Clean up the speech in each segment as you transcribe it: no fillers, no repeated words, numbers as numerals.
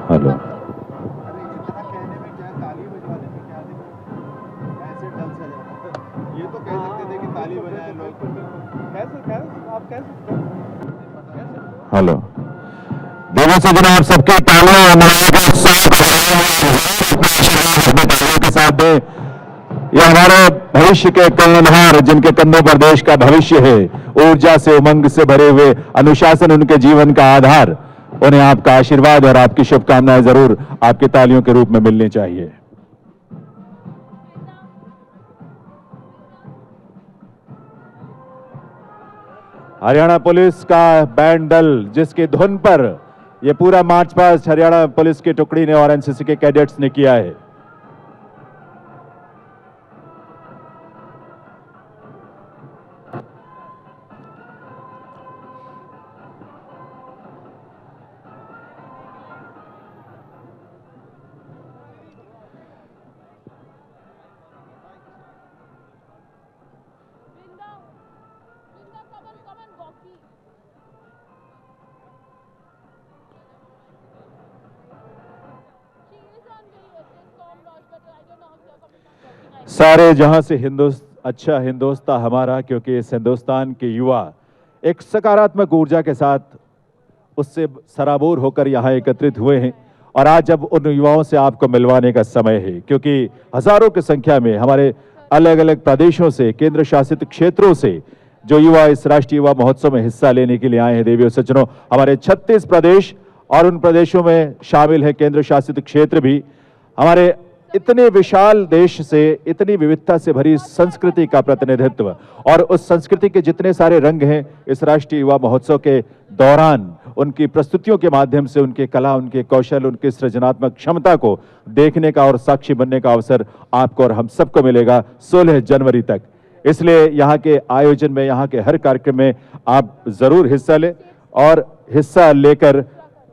Hello. ये तो कह सकते थे कि ताली बजाए लोग। आप कह सकते हैं। हेलो, देवी से जनाब सबके तालियों के साथ दे। ये हमारे भविष्य के कल्याणहार जिनके कंधों पर देश का भविष्य है, ऊर्जा से उमंग से भरे हुए, अनुशासन उनके जीवन का आधार, उन्हें आपका आशीर्वाद और आपकी शुभकामनाएं जरूर आपकी तालियों के रूप में मिलनी चाहिए। हरियाणा पुलिस का बैंड दल जिसकी धुन पर यह पूरा मार्च पास्ट हरियाणा पुलिस की टुकड़ी ने और एनसीसी के कैडेट्स ने किया है। सारे जहां से अच्छा हिंदुस्तान हमारा, क्योंकि इस हिंदुस्तान के युवा एक सकारात्मक ऊर्जा के साथ उससे सराबोर होकर यहाँ एकत्रित हुए हैं और आज जब उन युवाओं से आपको मिलवाने का समय है, क्योंकि हजारों की संख्या में हमारे अलग अलग प्रदेशों से, केंद्र शासित क्षेत्रों से जो युवा इस राष्ट्रीय युवा महोत्सव में हिस्सा लेने के लिए आए हैं। देवी और सज्जनों, हमारे 36 प्रदेश और उन प्रदेशों में शामिल है केंद्र शासित क्षेत्र भी। हमारे इतने विशाल देश से इतनी विविधता से भरी संस्कृति का प्रतिनिधित्व और उस संस्कृति के जितने सारे रंग हैं इस राष्ट्रीय युवा महोत्सव के दौरान उनकी प्रस्तुतियों के माध्यम से उनके कला, उनके कौशल, उनकी सृजनात्मक क्षमता को देखने का और साक्षी बनने का अवसर आपको और हम सबको मिलेगा 16 जनवरी तक। इसलिए यहाँ के आयोजन में, यहाँ के हर कार्यक्रम में आप जरूर हिस्सा लें और हिस्सा लेकर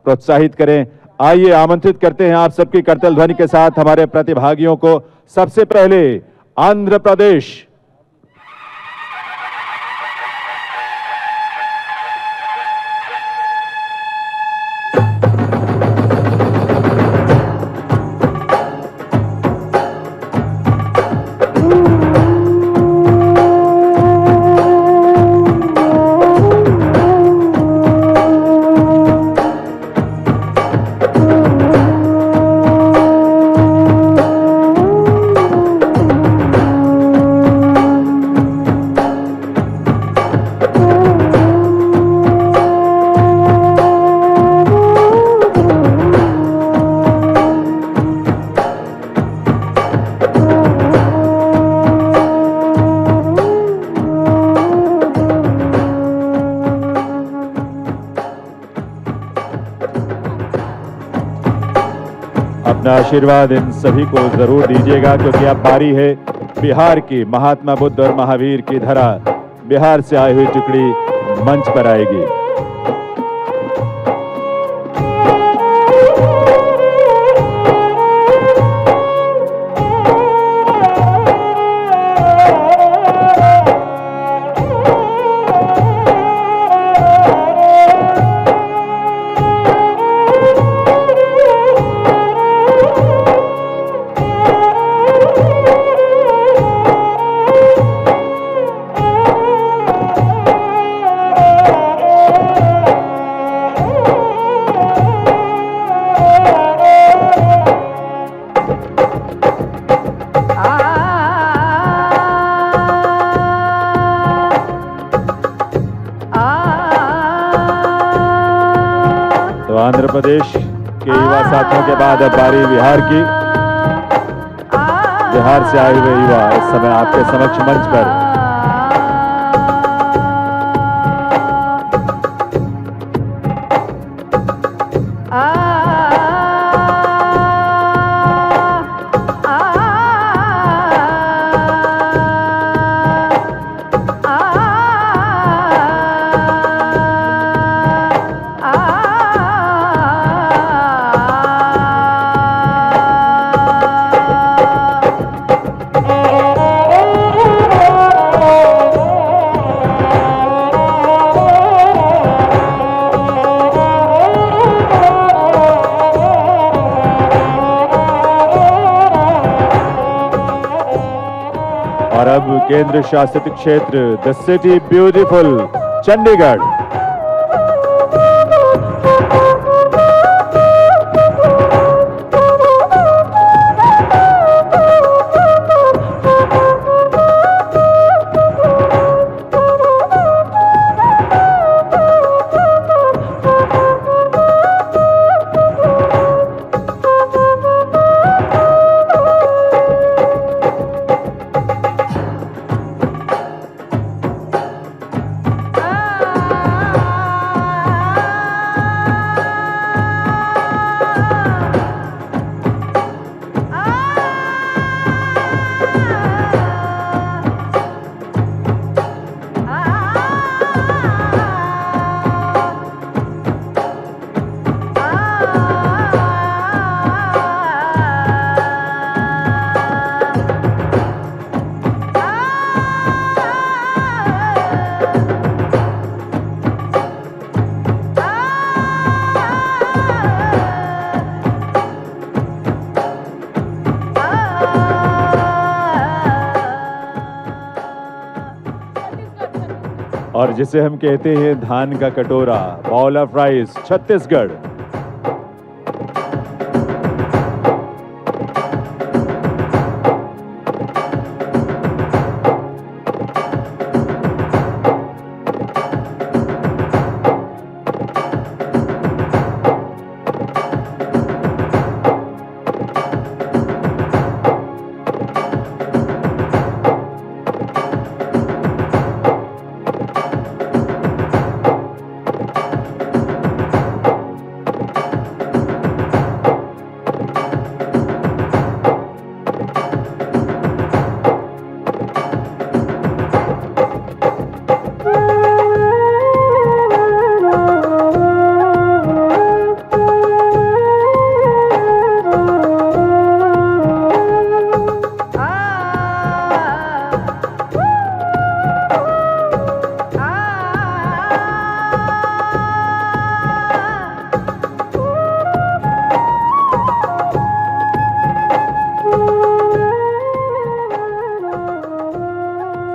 प्रोत्साहित करें। आइए आमंत्रित करते हैं आप सबकी करतल ध्वनि के साथ हमारे प्रतिभागियों को। सबसे पहले आंध्र प्रदेश, अपना आशीर्वाद इन सभी को जरूर दीजिएगा, क्योंकि अब बारी है बिहार की। महात्मा बुद्ध और महावीर की धरा बिहार से आई हुई टुकड़ी मंच पर आएगी। प्रदेश के युवा साथियों के बाद अब बारी बिहार की। बिहार से आए हुए युवा इस समय आपके समक्ष मंच पर। और अब केंद्र शासित क्षेत्र द सिटी ब्यूटीफुल चंडीगढ़। और जिसे हम कहते हैं धान का कटोरा, बाउल ऑफ राइस, छत्तीसगढ़।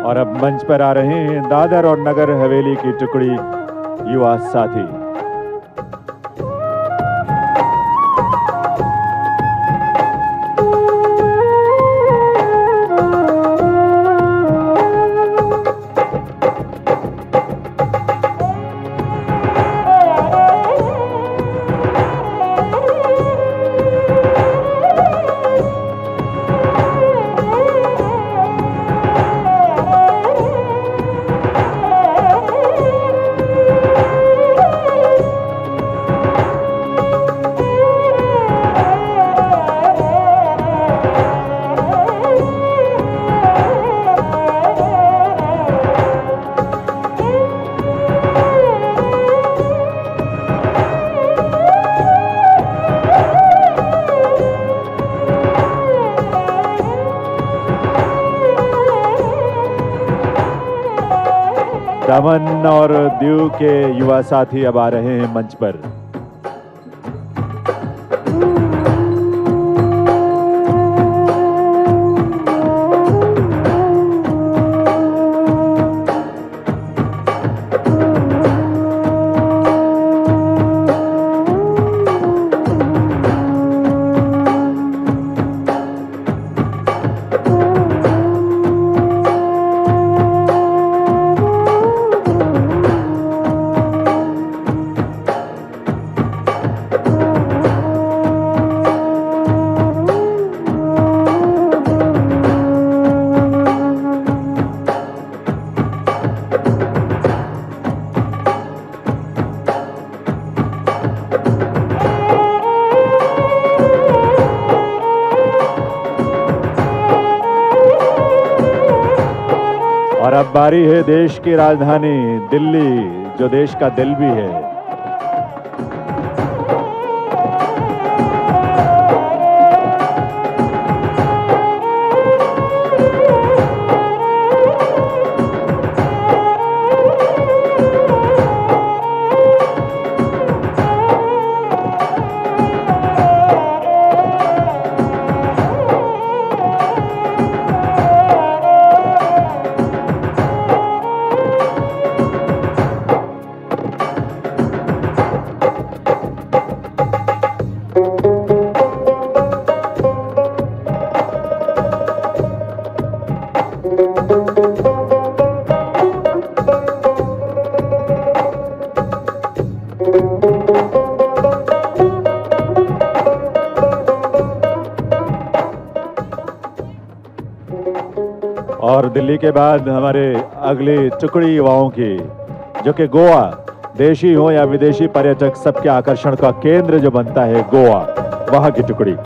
और अब मंच पर आ रहे हैं दादर और नगर हवेली की टुकड़ी युवा साथी। दमन और दीव के युवा साथी अब आ रहे हैं मंच पर। और अब बारी है देश की राजधानी दिल्ली, जो देश का दिल भी है। और दिल्ली के बाद हमारे अगली टुकड़ी युवाओं की, जो कि गोवा, देशी हो या विदेशी पर्यटक सबके आकर्षण का केंद्र जो बनता है गोवा, वहां की टुकड़ी।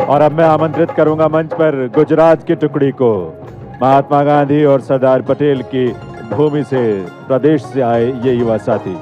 और अब मैं आमंत्रित करूंगा मंच पर गुजरात की टुकड़ी को, महात्मा गांधी और सरदार पटेल की भूमि से, प्रदेश से आए ये युवा साथी।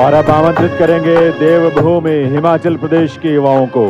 और अब आमंत्रित करेंगे देवभूमि हिमाचल प्रदेश के युवाओं को।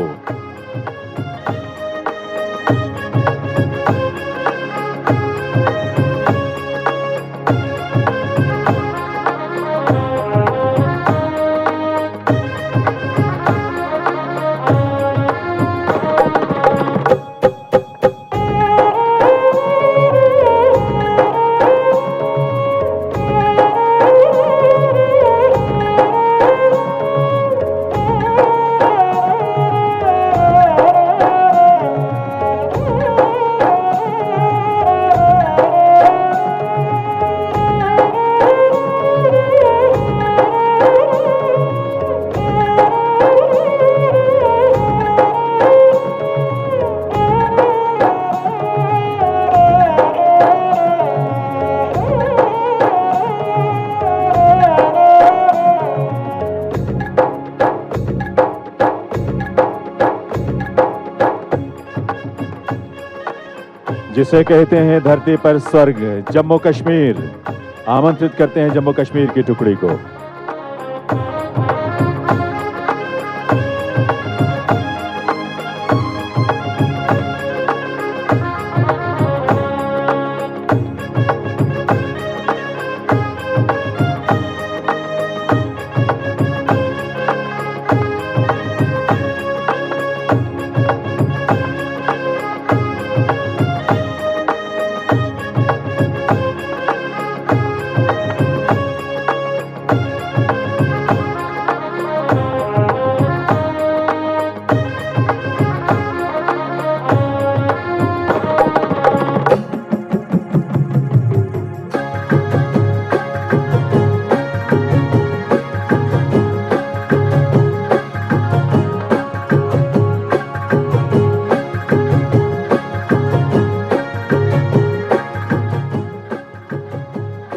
जिसे कहते हैं धरती पर स्वर्ग, जम्मू कश्मीर। आमंत्रित करते हैं जम्मू कश्मीर की टुकड़ी को।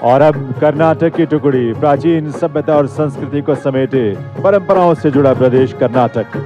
और अब कर्नाटक की टुकड़ी प्राचीन सभ्यता और संस्कृति को समेटे परंपराओं से जुड़ा प्रदेश कर्नाटक।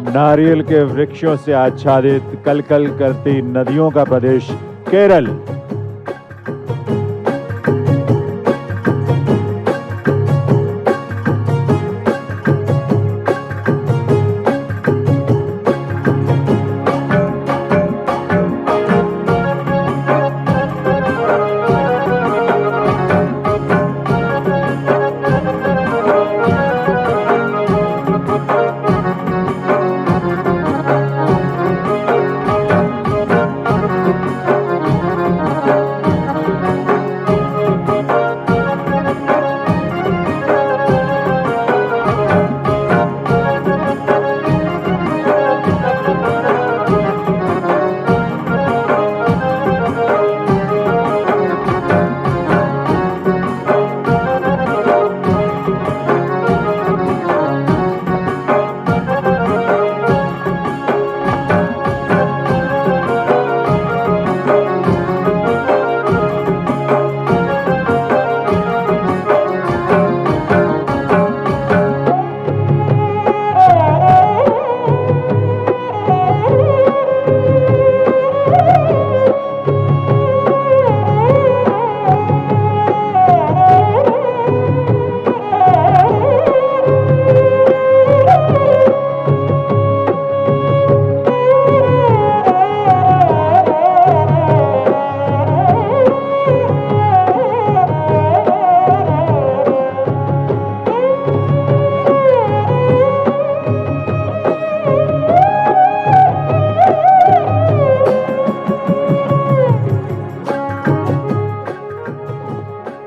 नारियल के वृक्षों से आच्छादित कलकल करती नदियों का प्रदेश केरल।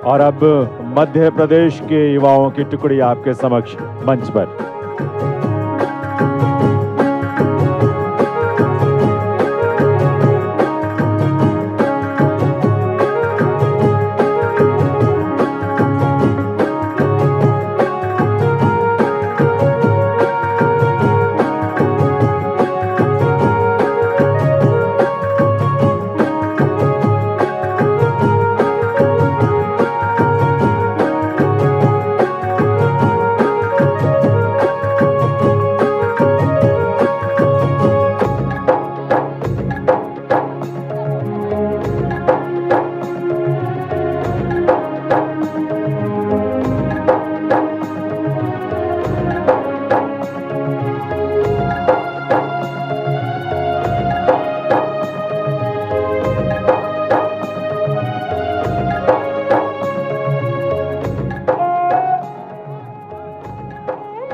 और अब मध्य प्रदेश के युवाओं की टुकड़ी आपके समक्ष मंच पर।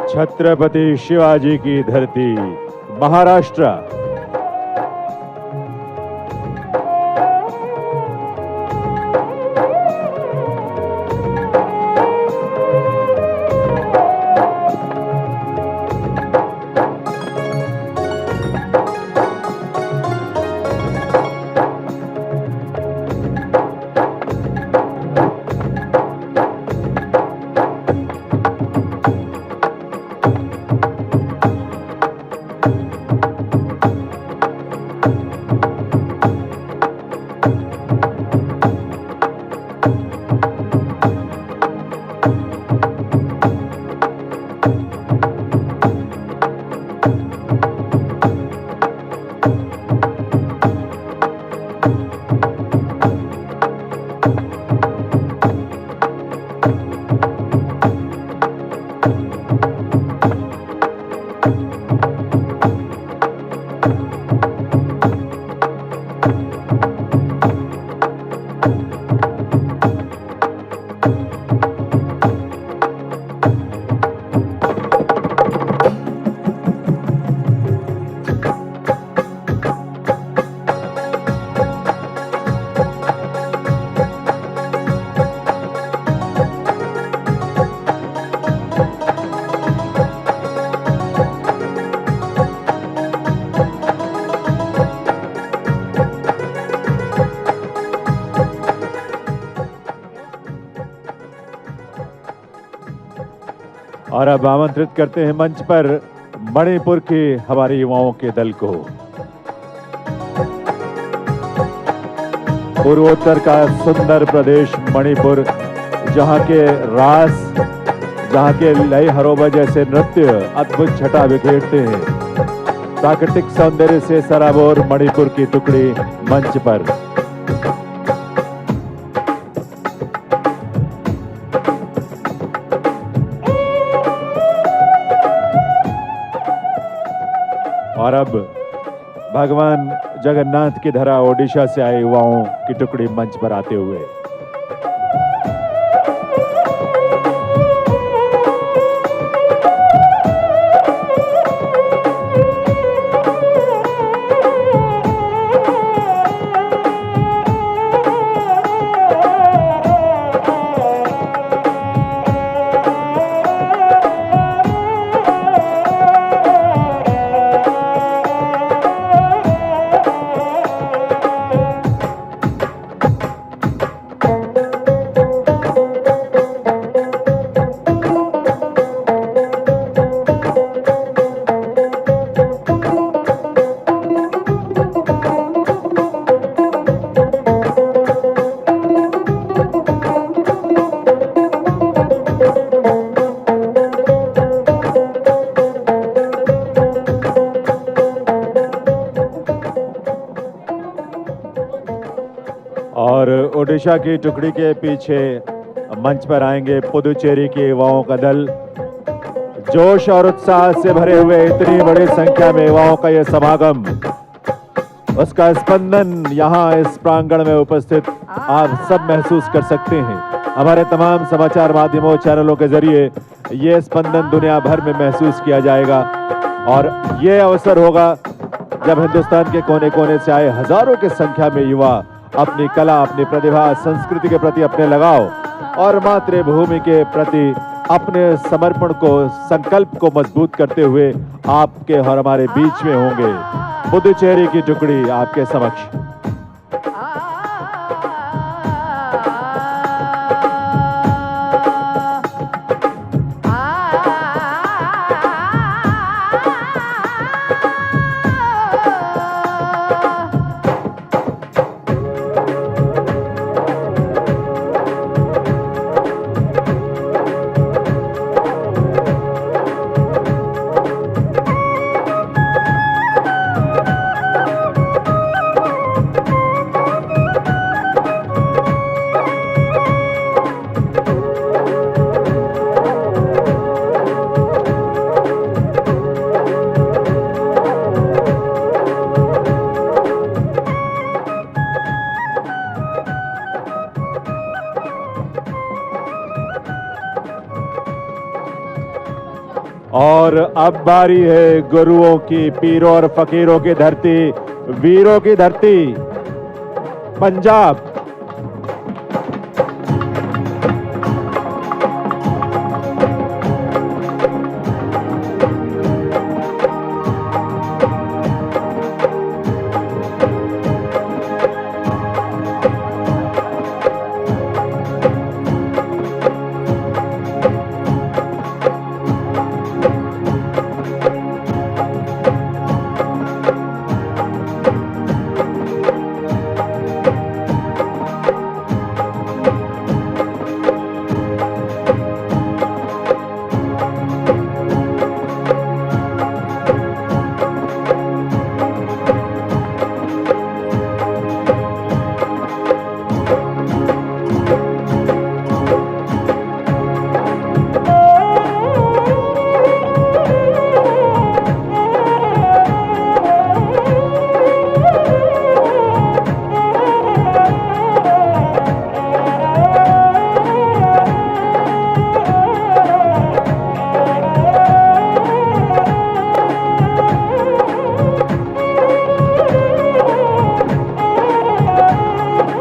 छत्रपति शिवाजी की धरती महाराष्ट्र। और अब आमंत्रित करते हैं मंच पर मणिपुर के हमारे युवाओं के दल को। पूर्वोत्तर का सुंदर प्रदेश मणिपुर, जहां के रास, जहां के लय हरोबा जैसे नृत्य अद्भुत छटा बिखेरते हैं। प्राकृतिक सौंदर्य से सराबोर मणिपुर की टुकड़ी मंच पर। और अब भगवान जगन्नाथ की धरा ओडिशा से आए युवाओं की टुकड़ी मंच पर आते हुए। और ओडिशा की टुकड़ी के पीछे मंच पर आएंगे पुदुचेरी के युवाओं का दल। जोश और उत्साह से भरे हुए इतनी बड़ी संख्या में युवाओं का यह समागम, उसका स्पंदन यहाँ इस प्रांगण में उपस्थित आप सब महसूस कर सकते हैं। हमारे तमाम समाचार माध्यमों चैनलों के जरिए ये स्पंदन दुनिया भर में महसूस किया जाएगा। और ये अवसर होगा जब हिंदुस्तान के कोने कोने से आए हजारों की संख्या में युवा अपनी कला, अपनी प्रतिभा, संस्कृति के प्रति अपने लगाव और मातृभूमि के प्रति अपने समर्पण को, संकल्प को मजबूत करते हुए आपके और हमारे बीच में होंगे। पुदुचेरी की टुकड़ी आपके समक्ष। और अब बारी है गुरुओं की, पीरों और फकीरों की धरती, वीरों की धरती पंजाब।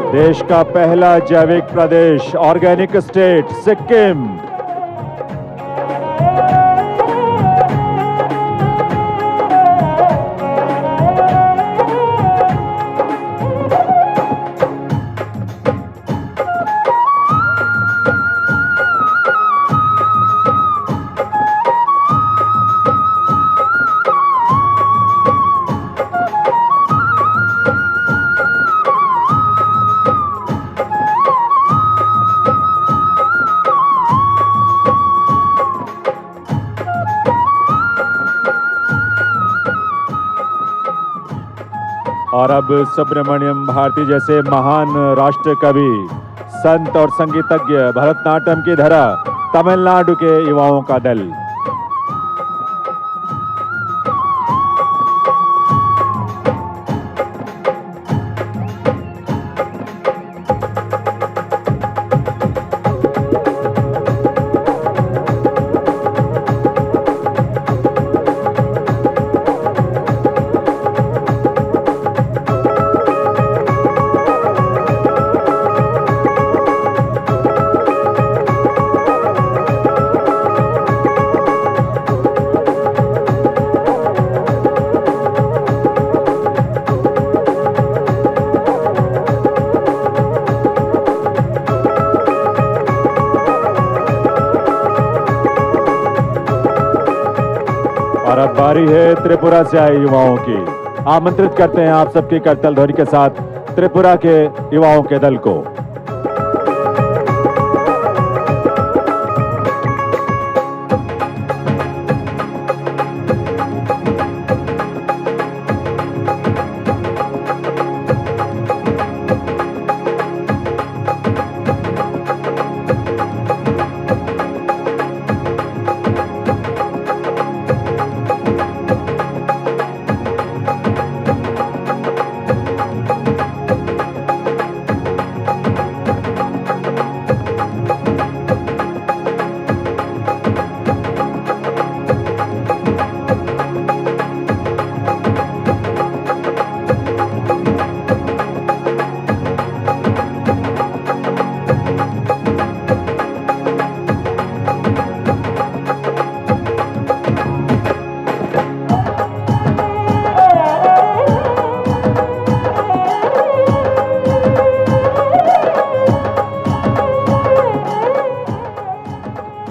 देश का पहला जैविक प्रदेश, ऑर्गेनिक स्टेट सिक्किम। और अब सुब्रमण्यम भारती जैसे महान राष्ट्र कवि, संत और संगीतज्ञ, भरतनाट्यम की धरा, तमिलनाडु के युवाओं का दल। और अब बारी है त्रिपुरा से आए युवाओं की। आमंत्रित करते हैं आप सबकी करतल ध्वनि के साथ त्रिपुरा के युवाओं के दल को।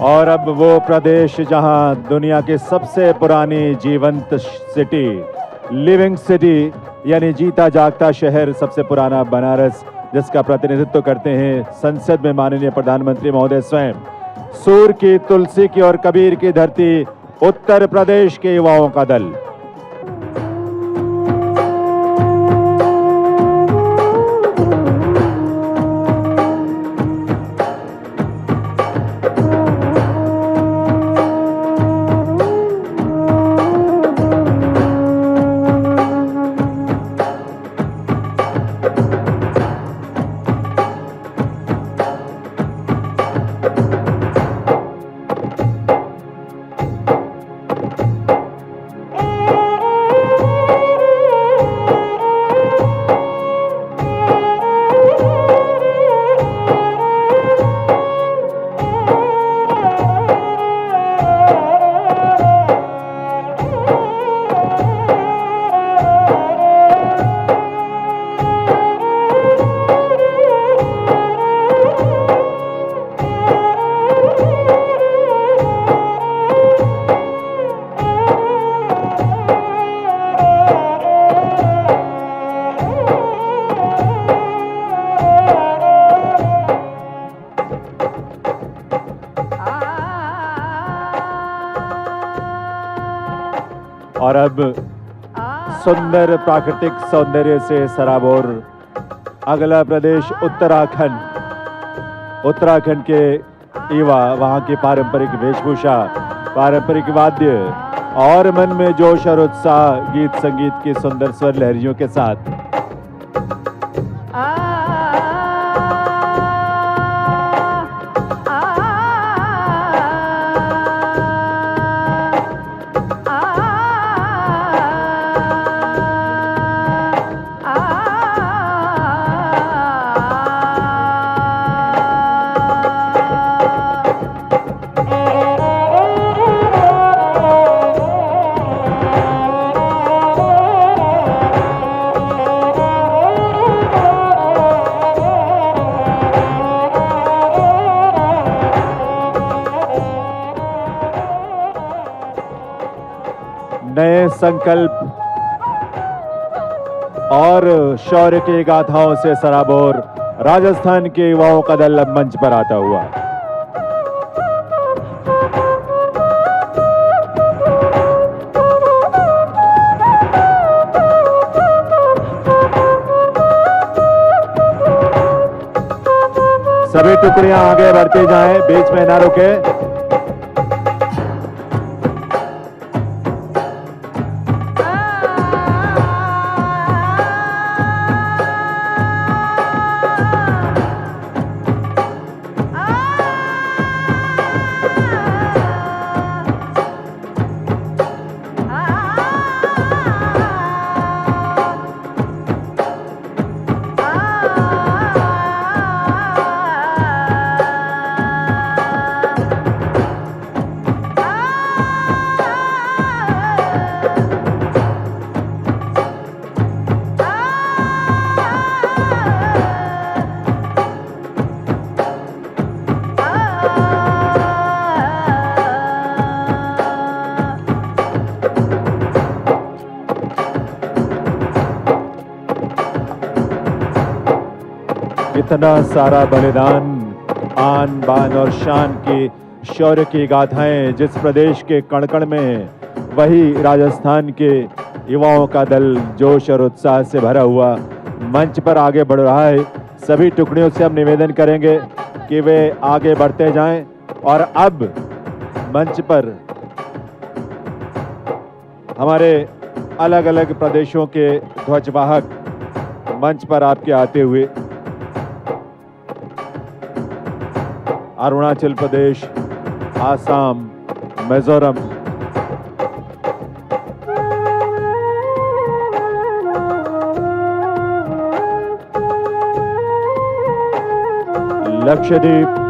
और अब वो प्रदेश जहां दुनिया की सबसे पुरानी जीवंत सिटी, लिविंग सिटी यानी जीता जागता शहर, सबसे पुराना बनारस, जिसका प्रतिनिधित्व करते हैं संसद में माननीय प्रधानमंत्री महोदय स्वयं। सूर की, तुलसी की और कबीर की धरती, उत्तर प्रदेश के युवाओं का दल। और अब सुंदर प्राकृतिक सौंदर्य से सराबोर अगला प्रदेश उत्तराखंड। उत्तराखंड के युवा वहां की पारंपरिक वेशभूषा, पारंपरिक वाद्य और मन में जोश और उत्साह, गीत संगीत की सुंदर स्वर लहरियों के साथ नए संकल्प और शौर्य की गाथाओं से सराबोर राजस्थान के युवाओं का दल अब मंच पर आता हुआ। टुकड़ियां आगे बढ़ती जाएं, बीच में ना रुके। इतना सारा बलिदान, आन बान और शान की शौर्य की गाथाएं जिस प्रदेश के कण-कण में है, वही राजस्थान के युवाओं का दल जोश और उत्साह से भरा हुआ मंच पर आगे बढ़ रहा है। सभी टुकड़ियों से हम निवेदन करेंगे कि वे आगे बढ़ते जाएं और अब मंच पर हमारे अलग अलग प्रदेशों के ध्वजवाहक मंच पर आपके आते हुए अरुणाचल प्रदेश, आसाम, मिजोरम, लक्षद्वीप,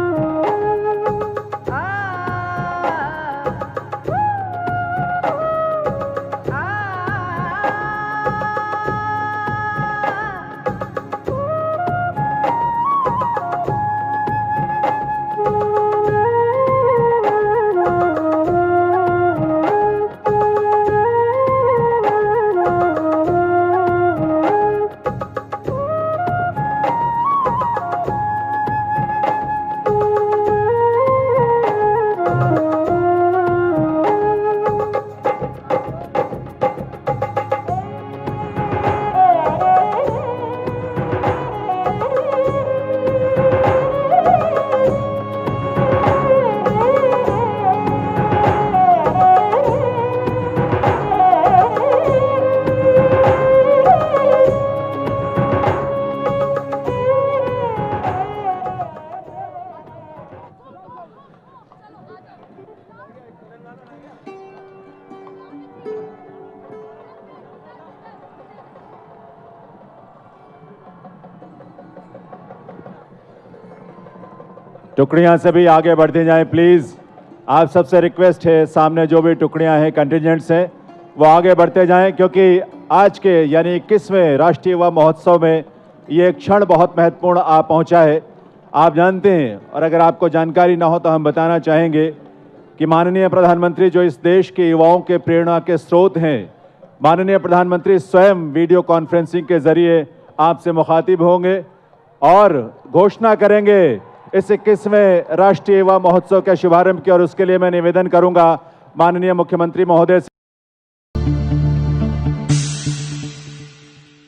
टुकड़ियां सभी आगे बढ़ती जाएं प्लीज। आप सबसे रिक्वेस्ट है, सामने जो भी टुकड़ियां हैं, कंटिजेंट्स हैं, वो आगे बढ़ते जाएं क्योंकि आज के यानी 21वें राष्ट्रीय युवा महोत्सव में ये एक क्षण बहुत महत्वपूर्ण आ पहुंचा है। आप जानते हैं, और अगर आपको जानकारी ना हो तो हम बताना चाहेंगे कि माननीय प्रधानमंत्री जो इस देश के युवाओं के प्रेरणा के स्रोत हैं, माननीय प्रधानमंत्री स्वयं वीडियो कॉन्फ्रेंसिंग के जरिए आपसे मुखातिब होंगे और घोषणा करेंगे इस 21वें राष्ट्रीय युवा महोत्सव के शुभारंभ की। और उसके लिए मैं निवेदन करूंगा माननीय मुख्यमंत्री महोदय से